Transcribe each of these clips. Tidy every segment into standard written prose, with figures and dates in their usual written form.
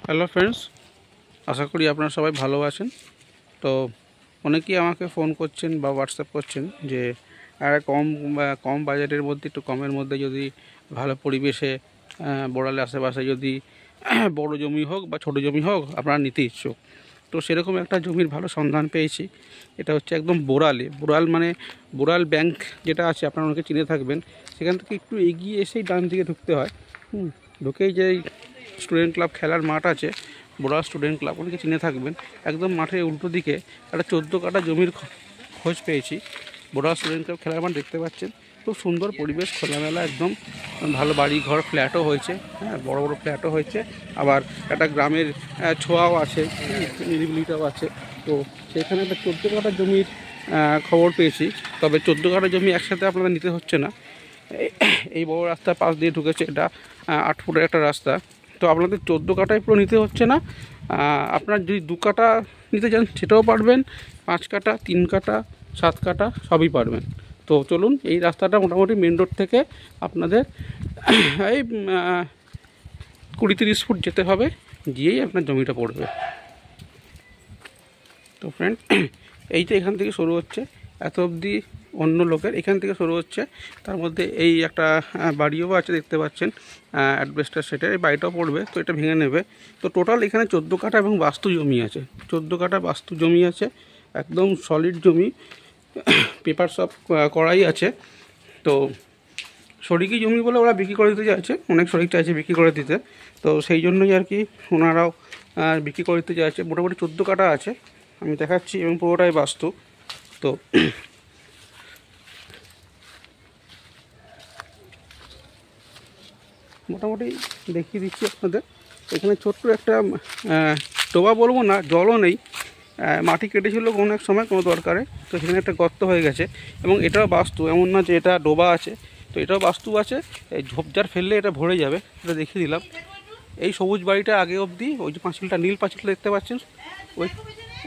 Hello friends, আশা করি আপনারা সবাই ভালো আছেন। তো অনেকেই আমাকে ফোন করছেন বা হোয়াটসঅ্যাপ করছেন যে কম বাজেটের মধ্যে, একটু কমের মধ্যে যদি ভালো পরিবেশে বোড়ালের আশেপাশে যদি বড় জমি হোক বা ছোট জমি হোক আপনারা নিতে ইচ্ছুক। তো সেরকম একটা জমির ভালো সন্ধান পেয়েছি। এটা হচ্ছে একদম বোড়াল মানে বোড়াল ব্যাংক যেটা আছে, আপনারা অনেকে চিনে থাকবেন। সেখান থেকে একটু এগিয়ে এসেই ডান দিকে ঢুকতে হয়। ঢুকেই যে স্টুডেন্ট ক্লাব খেলার মাঠ আছে, বোড়াল স্টুডেন্ট ক্লাব, অনেকে চিনে থাকবেন। একদম মাঠের উল্টো দিকে একটা 14 কাঠা জমির খোঁজ পেয়েছি। বোড়াল স্টুডেন্ট ক্লাব খেলার মাঠ দেখতে পাচ্ছেন, খুব সুন্দর পরিবেশ, খোলামেলা একদম। ভালো বাড়ি ঘর, ফ্ল্যাটও হয়েছে, হ্যাঁ, বড় বড় ফ্ল্যাটও হয়েছে। আবার একটা গ্রামের ছোঁয়াও আছে, নিরিবিলিটাও আছে। তো সেখানে একটা 14 কাঠা জমির খবর পেয়েছি। তবে 14 কাঠা জমি একসাথে আপনাদের নিতে হচ্ছে না। এই বড় রাস্তার পাশ দিয়ে ঢুকেছে, এটা 8 ফুটের একটা রাস্তা। তো আপনাদের 14 কাঠায় পুরো নিতে হচ্ছে না। আপনার যদি 2 কাঠা নিতে চান সেটাও পারবেন, 5 কাঠা, 3 কাঠা, 7 কাঠা সবই পারবেন। তো চলুন, এই রাস্তাটা মোটামুটি মেন রোড থেকে আপনাদের এই 20-30 ফুট যেতে হবে, গিয়েই আপনার জমিটা পড়বে। তো ফ্রেন্ড, এই যে এখান থেকে শুরু হচ্ছে, এত অবধি অন্য লোকের, এখান থেকে শুরু হচ্ছে। তার মধ্যে এই একটা বাড়িও আছে দেখতে পাচ্ছেন, অ্যাডভেস্টার সেটের, এই বাড়িটাও পড়বে। তো এটা ভেঙে নেবে। তো টোটাল এখানে 14 কাঠা এবং বাস্তু জমি আছে। 14 কাঠা বাস্তু জমি আছে, একদম সলিড জমি, পেপার সব করাই আছে। তো শরিকি জমি বলে ওরা বিক্রি করে দিতে চাইছে, অনেক শরিক চাইছে বিক্রি করে দিতে। তো সেই জন্যই আর কি ওনারাও বিক্রি করে দিতে চাইছে। মোটামুটি 14 কাঠা আছে, আমি দেখাচ্ছি, এবং পুরোটাই বাস্তু। তো মোটামুটি দেখিয়ে দিচ্ছি আপনাদের। এখানে ছোট্ট একটা ডোবা বলবো না, জলও নেই, মাটি কেটেছিল কোনো এক সময় কোনো দরকারে। তো সেখানে একটা গর্ত হয়ে গেছে, এবং এটাও বাস্তু, এমন না যে এটা ডোবা আছে। তো এটাও বাস্তু আছে, এই ঝোপঝাড় ফেললে এটা ভরে যাবে, এটা দেখিয়ে দিলাম। এই সবুজ বাড়িটা আগে অবধি, ওই যে পাঁচিলটা, নীল পাঁচিলটা দেখতে পাচ্ছেন,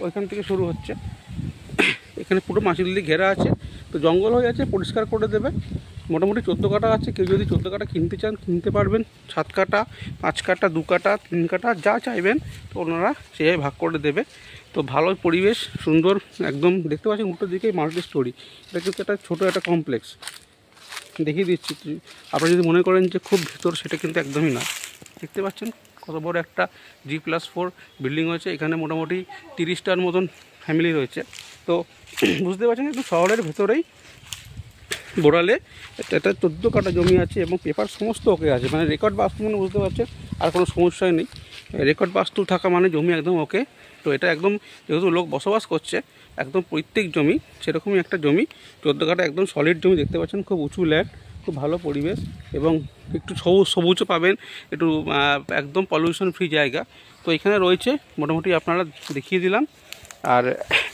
ওইখান থেকে শুরু হচ্ছে। এখানে পুরো পাঁচিল দিয়ে ঘেরা আছে। তো জঙ্গল হয়ে আছে, পরিষ্কার করে দেবে। মোটামুটি 14 কাঠা আছে, কেউ যদি 14 কাঠা কিনতে চান কিনতে পারবেন। 7 কাঠা, 5 কাঠা, 2 কাঠা, 3 কাঠা যা চাইবেন, তো ওনারা সেভাবে ভাগ করে দেবে। তো ভালো পরিবেশ, সুন্দর একদম। দেখতে পাচ্ছেন উল্টো দিকে মাল্টি স্টোরি, এটা কিন্তু একটা ছোটো একটা কমপ্লেক্স, দেখিয়ে দিচ্ছি। আপনারা যদি মনে করেন যে খুব ভেতর, সেটা কিন্তু একদমই না। দেখতে পাচ্ছেন কত বড় একটা G+4 বিল্ডিং হয়েছে। এখানে মোটামুটি 30টার মতন ফ্যামিলি রয়েছে। তো বুঝতে পারছেন একটু শহরের ভেতরেই বোড়ালে এটা 14 কাঠা জমি আছে, এবং পেপার সমস্ত ওকে আছে, মানে রেকর্ড বাস্তু, মানে বুঝতে পারছেন আর কোনো সমস্যাই নেই। রেকর্ড বাস্তু থাকা মানে জমি একদম ওকে। তো এটা একদম, যেহেতু লোক বসবাস করছে, একদম প্রত্যেক জমি সেরকমই একটা জমি। 14 কাঠা একদম সলিড জমি, দেখতে পাচ্ছেন, খুব উঁচু ল্যান্ড, খুব ভালো পরিবেশ, এবং একটু সবুজও পাবেন, একটু একদম পলিউশন ফ্রি জায়গা। তো এখানে রয়েছে মোটামুটি আপনারা দেখিয়ে দিলাম। আর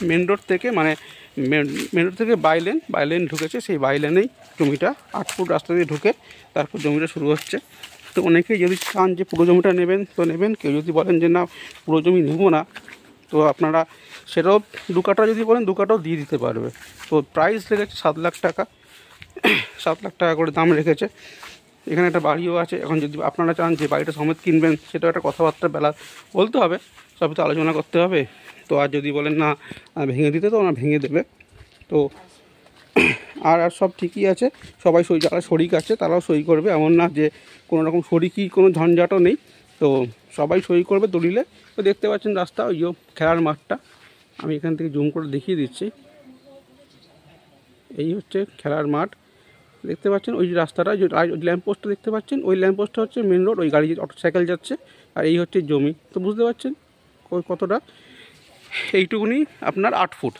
মেন রোড থেকে, মানে মেন রোড থেকে বাইলেন ঢুকেছে, সেই বাইলেনেই জমিটা 8 ফুট রাস্তা দিয়ে ঢুকে তারপর জমিটা শুরু হচ্ছে। তো অনেকেই যদি চান যে পুরো জমিটা নেবেন তো নেবেন, কেউ যদি বলেন যে না পুরো জমি নেব না, তো আপনারা সেটাও 2 কাঠা যদি বলেন 2 কাঠাও দিয়ে দিতে পারবে। তো প্রাইস রেখেছে 7 লাখ টাকা, 7 লাখ টাকা করে দাম রেখেছে। এখানে একটা বাড়িও আছে। এখন যদি আপনারা চান যে বাড়িটা সমেত কিনবেন, সেটাও একটা কথাবার্তা বলতে হবে, সবই তো আলোচনা করতে হবে। তো আর যদি বলেন না ভেঙে দিতে, তো ওরা ভেঙে দেবে। তো আর সব ঠিকই আছে, সবাই যারা শরিক আছে তারাও সই করবে, এমন না যে কোনো রকম শরিকি কোনো ঝঞ্ঝাটও নেই। তো সবাই সই করবে দলিলে। তো দেখতে পাচ্ছেন রাস্তা, ওই যে খেলার মাঠটা, আমি এখান থেকে জুম করে দেখিয়ে দিচ্ছি। এই হচ্ছে খেলার মাঠ, দেখতে পাচ্ছেন। ওই যে রাস্তাটা, যে ল্যাম্পপোস্টটা দেখতে পাচ্ছেন, ওই ল্যাম্পপোস্টটা হচ্ছে মেন রোড, ওই গাড়ি অটোসাইকেল যাচ্ছে। আর এই হচ্ছে জমি। তো বুঝতে পারছেন কতটা, এইটুকুনি আপনার 8 ফুট,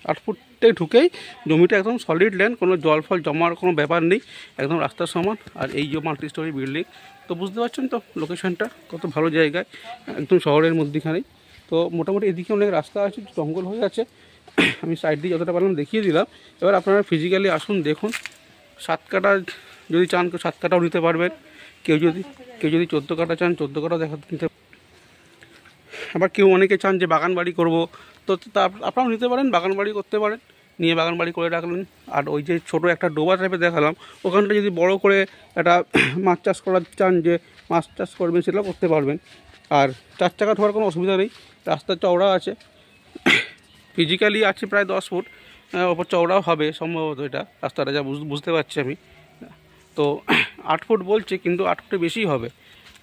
8 ফুটে ঢুকেই জমিটা একদম সলিড ল্যান্ড, কোনো জল ফল জমার কোনো ব্যাপার নেই, একদম রাস্তার সমান। আর এই যে মাল্টি স্টোরি বিল্ডিং, তো বুঝতে পারছেন তো লোকেশনটা কত ভালো জায়গায়, একদম শহরের মধ্যেখানেই। তো মোটামুটি এদিকে অনেক রাস্তা আছে, জঙ্গল হয়ে আছে, আমি সাইড দিয়ে যতটা পারলাম দেখিয়ে দিলাম। এবার আপনারা ফিজিক্যালি আসুন, দেখুন। 7 কাঠা যদি চান, 7 কাঠাও নিতে পারবেন। কেউ যদি 14 কাঠা চান, 14 কাঠাও নিতে। আবার কেউ অনেকে চান যে বাগান বাড়ি করবো, তো তা আপনারাও নিতে পারেন, বাগান বাড়ি করতে পারেন, নিয়ে বাগান বাড়ি করে রাখলেন। আর ওই যে ছোটো একটা ডোবা টাইপের দেখালাম, ওখানটা যদি বড় করে একটা মাছ চাষ করার চান, যে মাছ চাষ করবেন, সেটাও করতে পারবেন। আর 4 চাকা ঢোকার কোনো অসুবিধা নেই, রাস্তা চওড়া আছে, ফিজিক্যালি আছে প্রায় 10 ফুট, ওপর চওড়াও হবে সম্ভবত এটা রাস্তাটা, যা বুঝতে পারছি আমি। তো 8 ফুট বলছে, কিন্তু 8 ফুটে বেশিই হবে,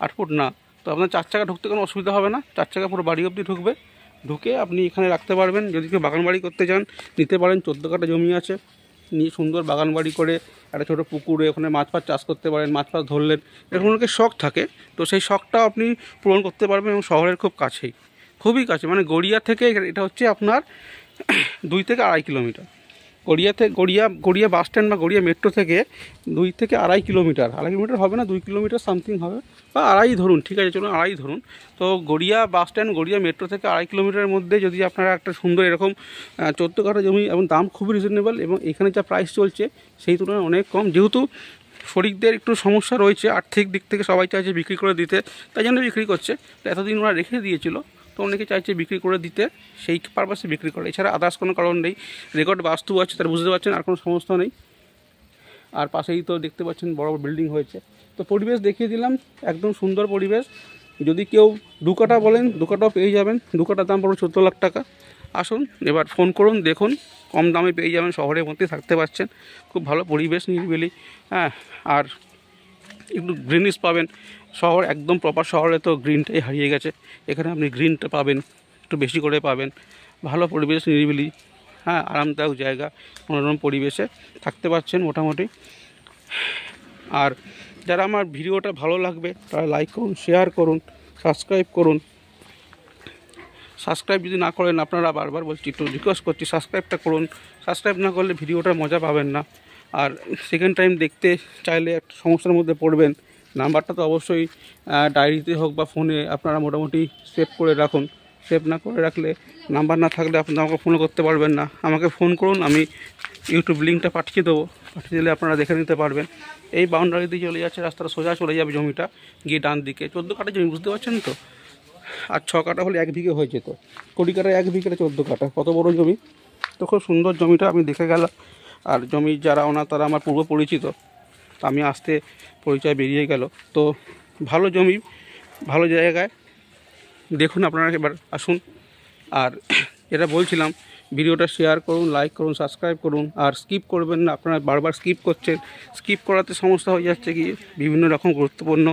8 ফুট না। তো আপনার 4 চাকা ঢুকতে কোনো অসুবিধা হবে না, 4 চাকা পুরো বাড়ি অবধি ঢুকবে, ঢুকে আপনি এখানে রাখতে পারবেন। যদি কেউ বাগান বাড়ি করতে চান নিতে পারেন, 14 কাঠা জমি আছে, নিয়ে সুন্দর বাগান বাড়ি করে একটা ছোটো পুকুরে ওখানে মাছ ফাছ চাষ করতে পারেন, মাছ ফাছ ধরলেন, এরকম অনেকের শখ থাকে, তো সেই শখটাও আপনি পূরণ করতে পারবেন। এবং শহরের খুব কাছেই, খুবই কাছে, মানে গড়িয়া থেকে এটা হচ্ছে আপনার 2 থেকে 2.5 কিলোমিটার। গড়িয়া বাস স্ট্যান্ড বা গড়িয়া মেট্রো থেকে 2 থেকে 2.5 কিলোমিটার, 2.5 কিলোমিটার হবে না, 2 কিলোমিটার সামথিং হবে, বা 2.5 ধরুন, ঠিক আছে চলুন 2.5 ধরুন। তো Garia bus stand Garia metro থেকে 2.5 কিলোমিটারের মধ্যে যদি আপনারা একটা সুন্দর এরকম 14 কাঠা জমি, এবং দাম খুবই রিজনেবল, এবং এখানে যা প্রাইস চলছে সেই তুলনায় অনেক কম। যেহেতু শরিকদের একটু সমস্যা রয়েছে আর্থিক দিক থেকে, সবাই চাইছে বিক্রি করে দিতে, তাই জন্য বিক্রি করছে। তো এতদিন ওরা রেখে দিয়েছিল, তো অনেকে চাইছে বিক্রি করে দিতে, সেই পারপাসে বিক্রি করে, এছাড়া আদার্স কোনো কারণ নেই। রেকর্ড বাস্তু আছে, তারা বুঝতে পারছেন, আর কোনো সমস্যা নেই। আর পাশেই তো দেখতে পাচ্ছেন বড় বড় বিল্ডিং হয়েছে। তো পরিবেশ দেখিয়ে দিলাম, একদম সুন্দর পরিবেশ। যদি কেউ 2 কাঠা বলেন, 2 কাঠাও পেয়ে যাবেন, 2 কাঠার দাম পড়বে 14 লাখ টাকা। আসুন এবার ফোন করুন, দেখুন, কম দামে পেয়ে যাবেন, শহরের মধ্যে থাকতে পারছেন, খুব ভালো পরিবেশ, নিরিবিলি, হ্যাঁ, আর একটু গ্রিনিশ পাবেন। শহর একদম প্রপার শহরে তো গ্রিনটাই হারিয়ে গেছে, এখানে আপনি গ্রিনটা পাবেন, একটু বেশি করে পাবেন, ভালো পরিবেশ, নিরিবিলি, হ্যাঁ, আরামদায়ক জায়গা, মনোরম পরিবেশে থাকতে পারছেন মোটামুটি। আর যারা আমার ভিডিওটা ভালো লাগবে তারা লাইক করুন, শেয়ার করুন, সাবস্ক্রাইব করুন। সাবস্ক্রাইব যদি না করেন, আপনারা বারবার বলছি, একটু রিকোয়েস্ট করছি, সাবস্ক্রাইবটা করুন। সাবস্ক্রাইব না করলে ভিডিওটার মজা পাবেন না। আর সেকেন্ড টাইম দেখতে চাইলে একটা সমস্যার মধ্যে পড়বেন। নাম্বারটা তো অবশ্যই ডায়েরিতে হোক বা ফোনে আপনারা মোটামুটি সেভ করে রাখুন। সেভ না করে রাখলে, নাম্বার না থাকলে আপনি আমাকে ফোন করতে পারবেন না। আমাকে ফোন করুন, আমি ইউটিউব লিঙ্কটা পাঠিয়ে দেবো, পাঠিয়ে দিলে আপনারা দেখে নিতে পারবেন। এই বাউন্ডারি দিয়ে চলে যাচ্ছে, রাস্তাটা সোজা চলে যাবে জমিটা, গিয়ে ডান দিকে 14 কাঠা জমি, বুঝতে পারছেন তো। আর 6 কাঠা হলে 1 বিঘে হয়ে যেত, 20 কাঠা 1 বিঘে, 14 কাঠা, কত বড় জমি। তো খুব সুন্দর জমিটা আমি দেখে গেলাম। আর জমি যারা ওনার, তারা আমার পূর্ব পরিচিত, আমি আসতে পরিচয় বেরিয়ে গেল। তো ভালো জমি, ভালো জায়গায়, দেখুন আপনারা এবার আসুন। আর যেটা বলছিলাম, ভিডিওটা শেয়ার করুন, লাইক করুন, সাবস্ক্রাইব করুন, আর স্কিপ করবেন না। আপনারা বারবার স্কিপ করছেন, স্কিপ করাতে সমস্যা হয়ে যাচ্ছে কি, বিভিন্ন রকম গুরুত্বপূর্ণ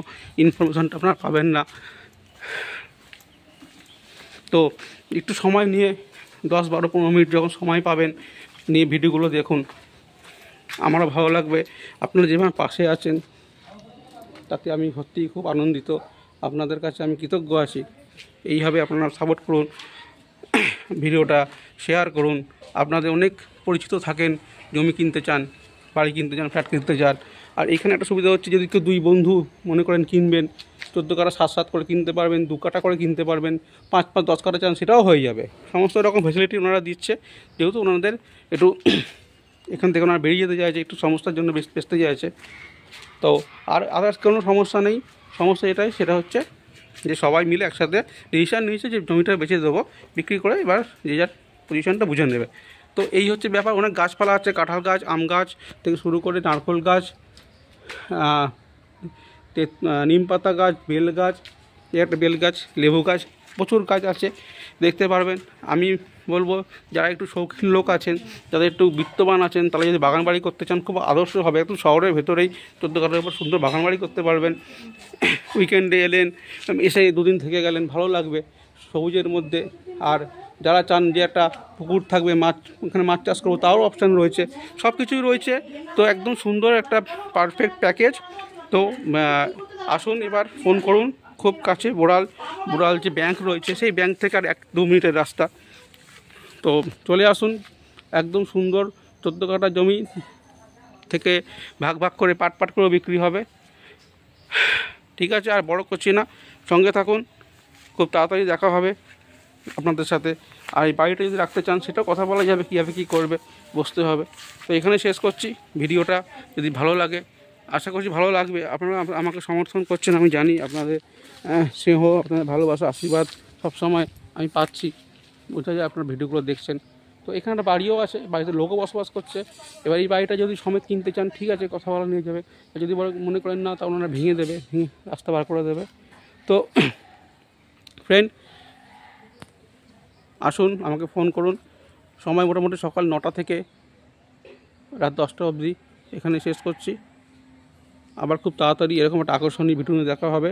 ইনফরমেশনটা আপনারা পাবেন না। তো একটু সময় নিয়ে 10, 12, 15 মিনিট যখন সময় পাবেন, নিয়ে ভিডিওগুলো দেখুন, আমারও ভালো লাগবে। আপনারা যেভাবে পাশে আছেন, তাতে আমি সত্যিই খুব আনন্দিত, আপনাদের কাছে আমি কৃতজ্ঞ আছি। এইভাবে আপনারা সাপোর্ট করুন, ভিডিওটা শেয়ার করুন। আপনাদের অনেক পরিচিত থাকেন, জমি কিনতে চান, বাড়ি কিনতে চান, ফ্ল্যাট কিনতে চান। আর এখানে একটা সুবিধা হচ্ছে, যদি কেউ 2 বন্ধু মনে করেন কিনবেন, 14 কাঠা 7 করে কিনতে পারবেন, 2 কাঠা করে কিনতে পারবেন, 5, 10 কাঠা চান সেটাও হয়ে যাবে। সমস্ত রকম ফ্যাসিলিটি ওনারা দিচ্ছে, যেহেতু ওনাদের একটু এখান থেকে ওনারা বেরিয়ে যেতে চাইছে, একটু সমস্যার জন্য বেচতে চাইছে। তো আর আদার্স কোনো সমস্যা নেই। সমস্যা এটাই, সেটা হচ্ছে যে সবাই মিলে একসাথে ডিসিশান নিয়েছে যে জমিটা বেচে দেবো, বিক্রি করে এবার যে যার পজিশনটা বুঝে নেবে। তো এই হচ্ছে ব্যাপার। অনেক গাছপালা আছে, কাঁঠাল গাছ, আম গাছ থেকে শুরু করে নারকেল গাছ, নিম পাতা গাছ, বেল গাছ, একটা বেল গাছ, লেবু গাছ, প্রচুর গাছ আছে, দেখতে পারবেন। আমি বলবো, যারা একটু শৌখিন লোক আছেন, যাদের একটু বিত্তবান আছেন, তারা যদি বাগান বাড়ি করতে চান, খুব আদর্শ হবে। একটু শহরের ভেতরেই 14 কাঠার উপর সুন্দর বাগান বাড়ি করতে পারবেন। উইকেন্ডে এলেন, এসে 2 দিন থেকে গেলেন, ভালো লাগবে সবুজের মধ্যে। আর যারা চান যে একটা পুকুর থাকবে, মাছ, ওখানে মাছ চাষ করবো, তারও অপশান রয়েছে, সব কিছুই রয়েছে। তো একদম সুন্দর একটা পারফেক্ট প্যাকেজ। তো আসুন, এবার ফোন করুন, খুব কাছে বোড়াল যে ব্যাংক রয়েছে, সেই ব্যাংক থেকে আর 1-2 মিনিটের রাস্তা। তো চলে আসুন, একদম সুন্দর 14 কাঠা জমি থেকে ভাগ করে পাট করে বিক্রি হবে। ঠিক আছে, আর বড় করছি না, সঙ্গে থাকুন, খুব তাড়াতাড়ি দেখা হবে আপনাদের সাথে। আর এই বাড়িটা যদি রাখতে চান, সেটাও কথা বলা যাবে, কীভাবে কী করবে, বসতে হবে। তো এখানে শেষ করছি ভিডিওটা। যদি ভালো লাগে, আশা করছি ভালো লাগবে। আপনারা আমাকে সমর্থন করছেন, আমি জানি। আপনাদের স্নেহ, আপনাদের ভালোবাসা, আশীর্বাদ সবসময় আমি পাচ্ছি, বোঝা যায় আপনার ভিডিওগুলো দেখছেন। তো এখানে একটা বাড়িও আছে, বাড়িতে লোকও বসবাস করছে। এবার এই বাড়িটা যদি সমেত কিনতে চান, ঠিক আছে, কথা বলা নিয়ে যাবে। যদি মনে করেন না, তা ওনারা ভেঙে রাস্তা বার করে দেবে। তো ফ্রেন্ড, আসুন আমাকে ফোন করুন। সময় মোটামুটি সকাল 9টা থেকে রাত 10টা অবধি এখানে শেষ করছি। আবার খুব তাড়াতাড়ি এরকম একটা আকর্ষণীয় ভিডিও দেখা হবে।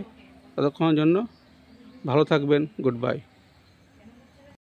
ততক্ষণের জন্য ভালো থাকবেন। Good bye.